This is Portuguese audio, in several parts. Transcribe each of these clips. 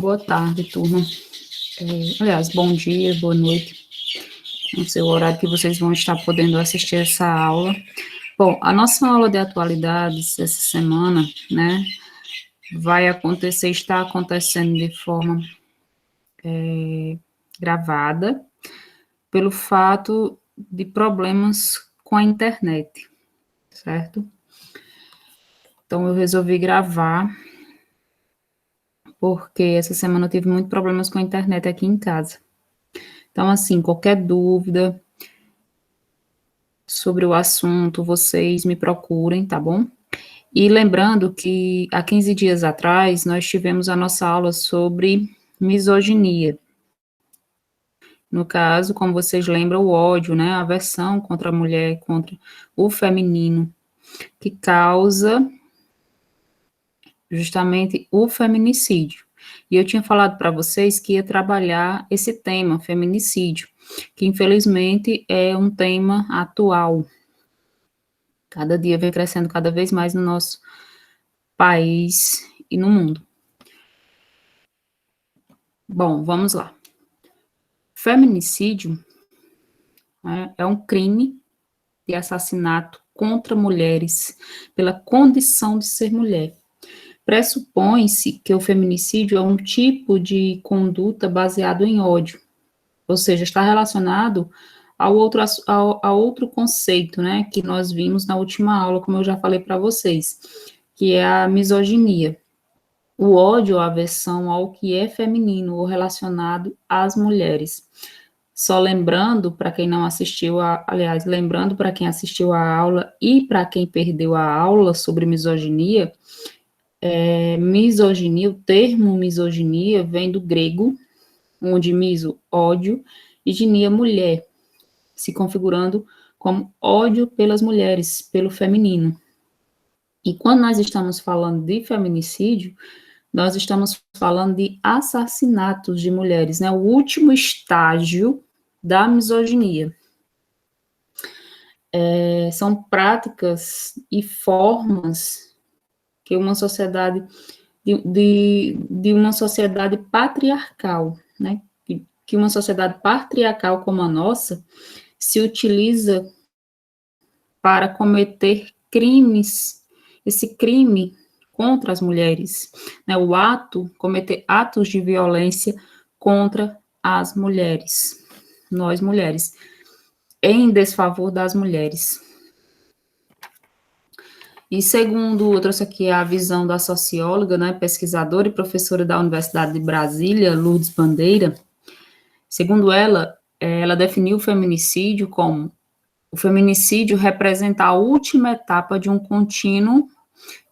Boa tarde, turma. Aliás, bom dia, boa noite. Não sei o horário que vocês vão estar podendo assistir essa aula. Bom, a nossa aula de atualidades essa semana, né, está acontecendo de forma gravada, pelo fato de problemas com a internet, certo? Então, eu resolvi gravar, porque essa semana eu tive muitos problemas com a internet aqui em casa. Então, assim, qualquer dúvida sobre o assunto, vocês me procurem, tá bom? E lembrando que há 15 dias atrás nós tivemos a nossa aula sobre misoginia. No caso, como vocês lembram, o ódio, né, a aversão contra a mulher, contra o feminino, que causa justamente o feminicídio. E eu tinha falado para vocês que ia trabalhar esse tema, feminicídio, que infelizmente é um tema atual. Cada dia vem crescendo cada vez mais no nosso país e no mundo. Bom, vamos lá. Feminicídio, né, é um crime de assassinato contra mulheres pela condição de ser mulher. Pressupõe-se que o feminicídio é um tipo de conduta baseado em ódio, ou seja, está relacionado a outro conceito, né, que nós vimos na última aula, como eu já falei para vocês, que é a misoginia. O ódio, a aversão ao que é feminino ou relacionado às mulheres. Só lembrando, para quem não assistiu, lembrando para quem assistiu a aula e para quem perdeu a aula sobre misoginia, o termo misoginia vem do grego, onde miso, ódio, e ginia, mulher, se configurando como ódio pelas mulheres, pelo feminino. E quando nós estamos falando de feminicídio, nós estamos falando de assassinatos de mulheres, né? O último estágio da misoginia. São práticas e formas que uma sociedade, de uma sociedade patriarcal, né? Que uma sociedade patriarcal como a nossa se utiliza para cometer crimes, esse crime contra as mulheres, né, cometer atos de violência contra as mulheres, nós mulheres, em desfavor das mulheres. E segundo, eu trouxe aqui a visão da socióloga, né, pesquisadora e professora da Universidade de Brasília, Lourdes Bandeira. Segundo ela, ela definiu o feminicídio como: o feminicídio representa a última etapa de um contínuo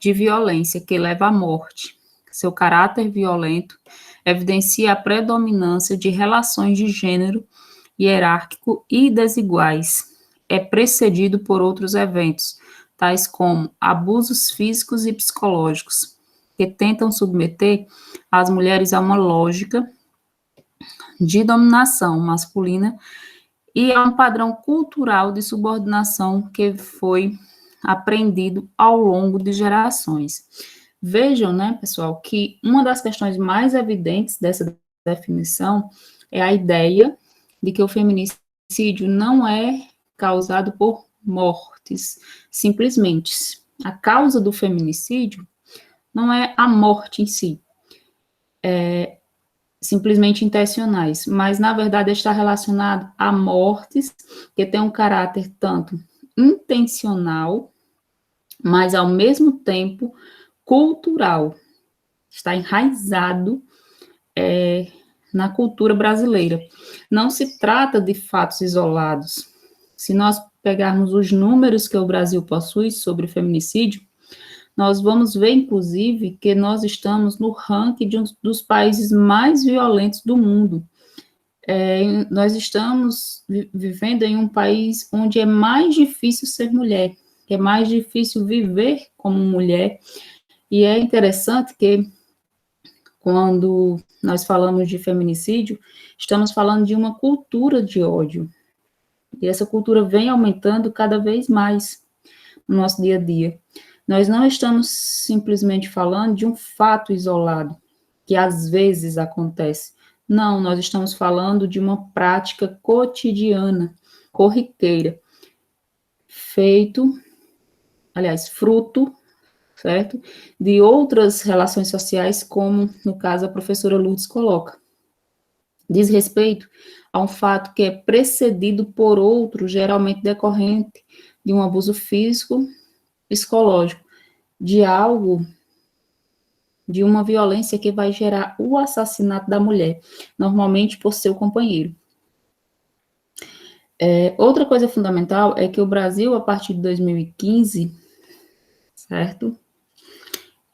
de violência que leva à morte. Seu caráter violento evidencia a predominância de relações de gênero hierárquico e desiguais. É precedido por outros eventos, tais como abusos físicos e psicológicos, que tentam submeter as mulheres a uma lógica de dominação masculina e a um padrão cultural de subordinação que foi aprendido ao longo de gerações. Vejam, né, pessoal, que uma das questões mais evidentes dessa definição é a ideia de que o feminicídio não é causado por mortes, simplesmente. A causa do feminicídio não é a morte em si, simplesmente intencionais, mas na verdade está relacionado a mortes que têm um caráter tanto intencional, mas ao mesmo tempo cultural, está enraizado na cultura brasileira. Não se trata de fatos isolados. Se nós pegarmos os números que o Brasil possui sobre feminicídio, nós vamos ver, inclusive, que nós estamos no ranking dos países mais violentos do mundo. Nós estamos vivendo em um país onde é mais difícil ser mulher, que é mais difícil viver como mulher, e é interessante que, quando nós falamos de feminicídio, estamos falando de uma cultura de ódio, e essa cultura vem aumentando cada vez mais no nosso dia a dia. Nós não estamos simplesmente falando de um fato isolado, que às vezes acontece. Não, nós estamos falando de uma prática cotidiana, corriqueira, fruto, certo? De outras relações sociais, como, no caso, a professora Lourdes coloca. Diz respeito a um fato que é precedido por outro, geralmente decorrente de um abuso físico, psicológico, de algo, de uma violência que vai gerar o assassinato da mulher, normalmente por seu companheiro. Outra coisa fundamental é que o Brasil, a partir de 2015, certo?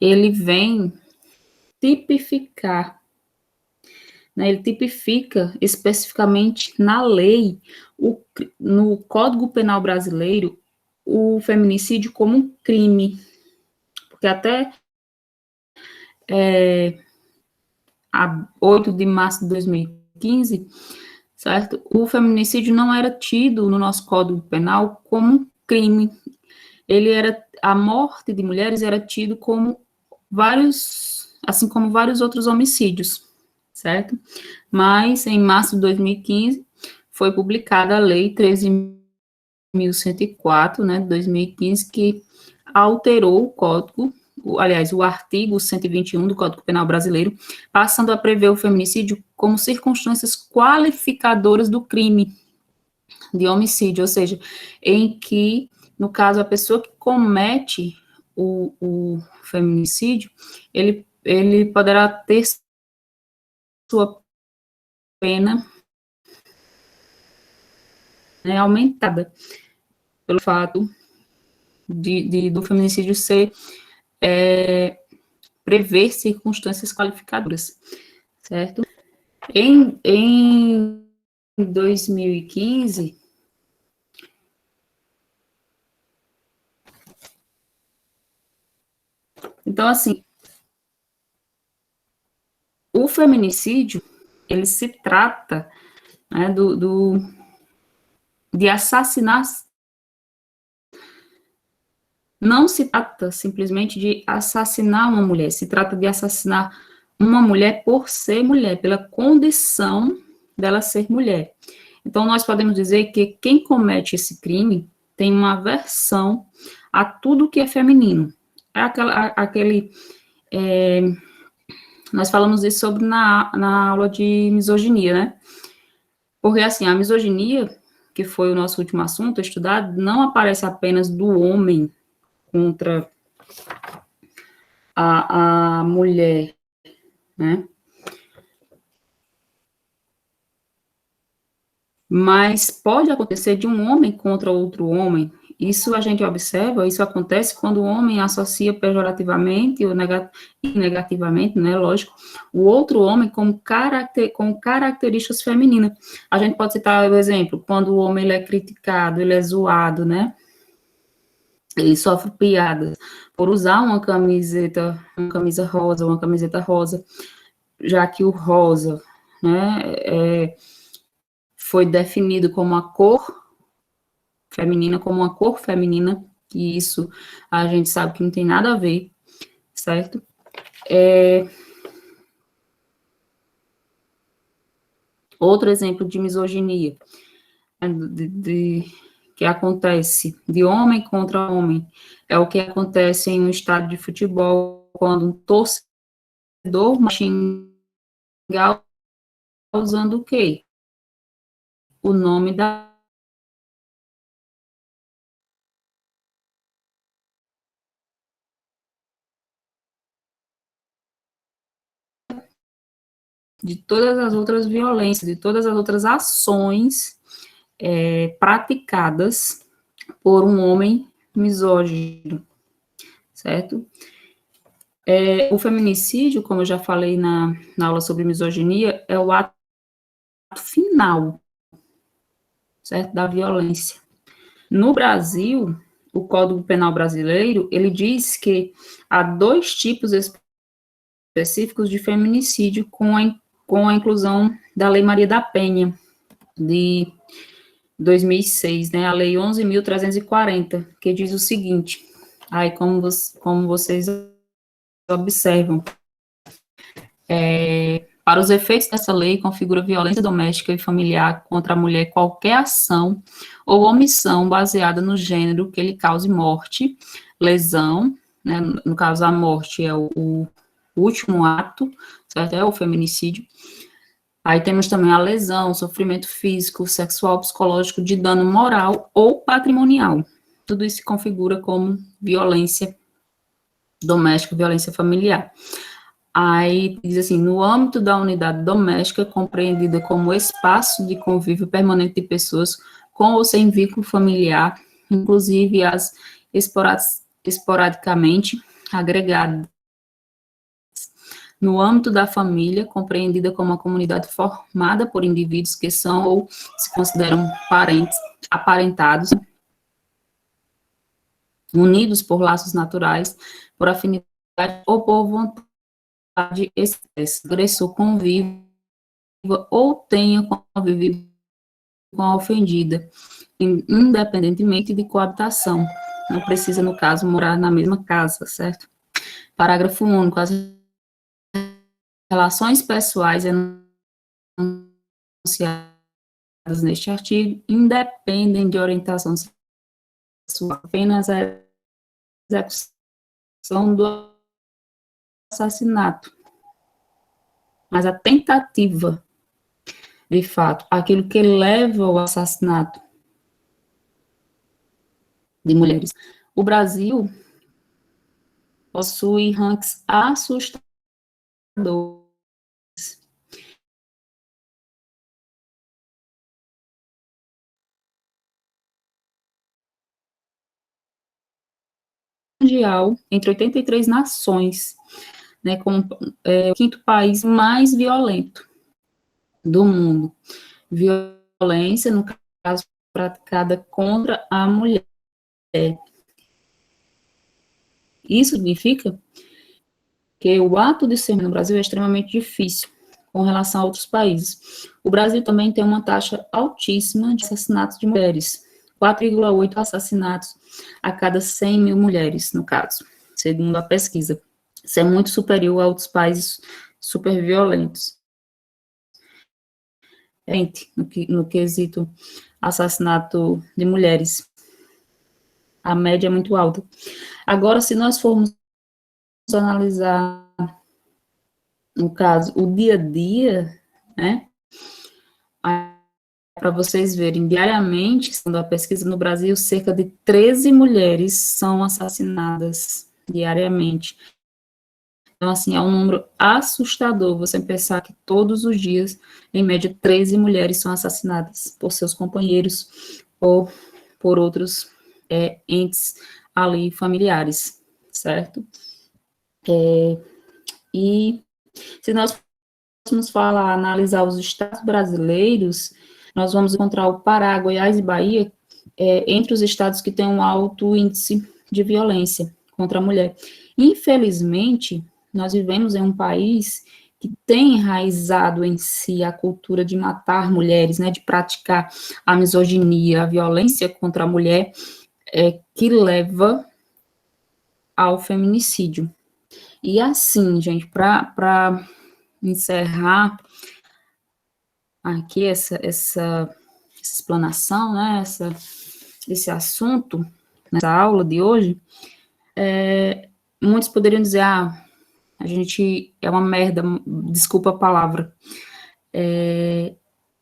Ele vem tipificar, né? Ele tipifica especificamente na lei, no Código Penal brasileiro, o feminicídio como um crime, porque até a 8 de março de 2015, certo? O feminicídio não era tido no nosso Código Penal como um crime. A morte de mulheres era tido como assim como vários outros homicídios, certo? Mas em março de 2015 foi publicada a Lei 13.104, né, de 2015, que alterou o Código, o artigo 121 do Código Penal Brasileiro, passando a prever o feminicídio como circunstâncias qualificadoras do crime de homicídio, ou seja, em que, no caso, a pessoa que comete o feminicídio, ele poderá ter sua pena, né, aumentada pelo fato do feminicídio prever circunstâncias qualificadoras, certo? Em 2015, então, assim, o feminicídio, ele se trata, né, de assassinar. Não se trata simplesmente de assassinar uma mulher, se trata de assassinar uma mulher por ser mulher, pela condição dela ser mulher. Então, nós podemos dizer que quem comete esse crime tem uma aversão a tudo que é feminino. Nós falamos isso sobre na aula de misoginia, né? Porque, assim, a misoginia, que foi o nosso último assunto estudado, não aparece apenas do homem contra a mulher, né? Mas pode acontecer de um homem contra outro homem. Isso a gente observa, isso acontece quando o homem associa pejorativamente ou negativamente, né, lógico, o outro homem com características femininas. A gente pode citar o exemplo, quando o homem ele é criticado, ele é zoado, né? Ele sofre piadas por usar uma camisa rosa, uma camiseta rosa, já que o rosa, né, foi definido como a cor feminina, como uma cor feminina, e isso a gente sabe que não tem nada a ver, certo? Outro exemplo de misoginia, né, que acontece de homem contra homem, é o que acontece em um estádio de futebol, quando um torcedor xinga usando o quê? O nome de todas as outras violências, de todas as outras ações praticadas por um homem misógino, certo? O feminicídio, como eu já falei na aula sobre misoginia, é o ato final, certo, da violência. No Brasil, o Código Penal brasileiro, ele diz que há 2 tipos específicos de feminicídio com a inclusão da Lei Maria da Penha, de 2006, né, a Lei 11.340, que diz o seguinte, aí como vocês observam, Para os efeitos dessa lei, configura violência doméstica e familiar contra a mulher qualquer ação ou omissão baseada no gênero que lhe cause morte, lesão, né, no caso a morte é o último ato, certo? É o feminicídio. Aí temos também a lesão, sofrimento físico, sexual, psicológico, de dano moral ou patrimonial. Tudo isso se configura como violência doméstica, violência familiar. Aí diz assim, no âmbito da unidade doméstica, compreendida como espaço de convívio permanente de pessoas com ou sem vínculo familiar, inclusive as esporadicamente agregadas. No âmbito da família, compreendida como uma comunidade formada por indivíduos que são ou se consideram parentes, aparentados, unidos por laços naturais, por afinidade ou por vontade expressa. Agressor conviva ou tenha convivido com a ofendida, independentemente de coabitação. Não precisa, no caso, morar na mesma casa, certo? Parágrafo único. As relações pessoais enunciadas neste artigo independem de orientação sexual, apenas a execução do assassinato. Mas a tentativa, de fato, aquilo que leva ao assassinato de mulheres. O Brasil possui rankings assustadores mundial entre 83 nações, né, como o quinto país mais violento do mundo. Violência, no caso, praticada contra a mulher. Isso significa que o ato de ser no Brasil é extremamente difícil com relação a outros países. O Brasil também tem uma taxa altíssima de assassinatos de mulheres, 4,8 assassinatos a cada 100 mil mulheres, no caso, segundo a pesquisa. Isso é muito superior a outros países super violentos. No quesito assassinato de mulheres, a média é muito alta. Agora, se nós formos analisar, no caso, o dia a dia, né, para vocês verem, diariamente, segundo a pesquisa no Brasil, cerca de 13 mulheres são assassinadas diariamente. Então, assim, é um número assustador você pensar que todos os dias, em média, 13 mulheres são assassinadas por seus companheiros ou por outros entes ali familiares, certo? E se nós fôssemos falar, analisar os estados brasileiros, nós vamos encontrar o Pará, Goiás e Bahia entre os estados que têm um alto índice de violência contra a mulher. Infelizmente, nós vivemos em um país que tem enraizado em si a cultura de matar mulheres, né, de praticar a misoginia, a violência contra a mulher, que leva ao feminicídio. E assim, gente, para encerrar aqui essa explanação, né, esse assunto, nessa aula de hoje, muitos poderiam dizer, a gente é uma merda, desculpa a palavra,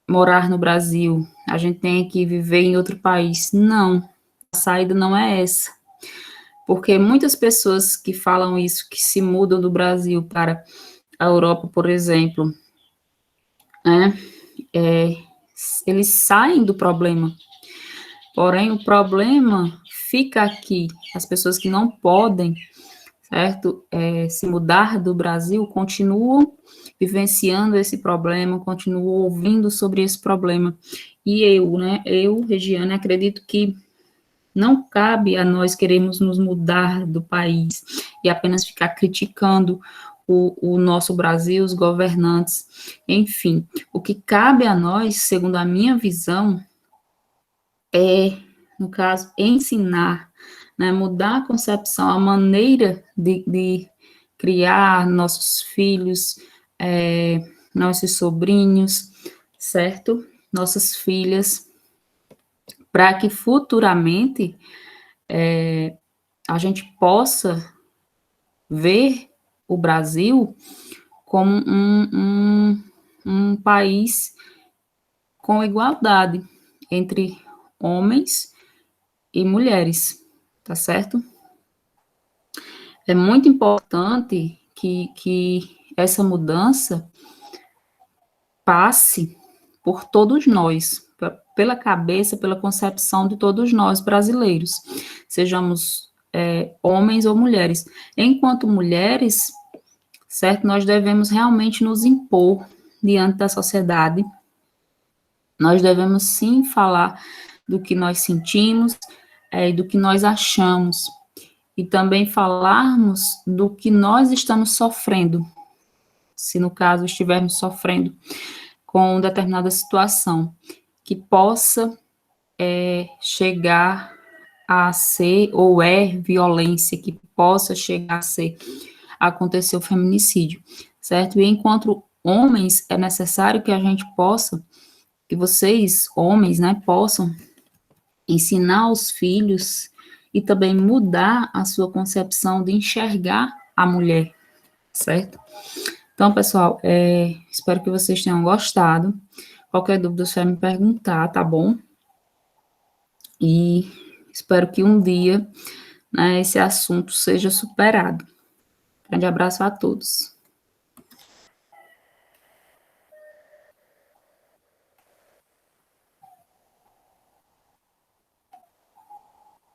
morar no Brasil, a gente tem que viver em outro país. Não, a saída não é essa. Porque muitas pessoas que falam isso, que se mudam do Brasil para a Europa, por exemplo, né, eles saem do problema. Porém, o problema fica aqui. As pessoas que não podem, certo, se mudar do Brasil, continuam vivenciando esse problema, continuam ouvindo sobre esse problema. E eu, Regiane, acredito que não cabe a nós queremos nos mudar do país e apenas ficar criticando o nosso Brasil, os governantes, enfim. O que cabe a nós, segundo a minha visão, no caso, ensinar, né, mudar a concepção, a maneira de criar nossos filhos, nossos sobrinhos, certo? Nossas filhas, para que futuramente a gente possa ver o Brasil como um país com igualdade entre homens e mulheres, tá certo? É muito importante que essa mudança passe por todos nós, pela cabeça, pela concepção de todos nós brasileiros, sejamos homens ou mulheres. Enquanto mulheres, certo, nós devemos realmente nos impor diante da sociedade, nós devemos sim falar do que nós sentimos e do que nós achamos, e também falarmos do que nós estamos sofrendo, se no caso estivermos sofrendo com determinada situação, que possa chegar a ser, ou violência, que possa chegar a ser, acontecer o feminicídio, certo? E enquanto homens, é necessário que a gente possa, que vocês, homens, né, possam ensinar os filhos e também mudar a sua concepção de enxergar a mulher, certo? Então, pessoal, espero que vocês tenham gostado. Qualquer dúvida, você vai me perguntar, tá bom? E espero que um dia, né, esse assunto seja superado. Grande abraço a todos.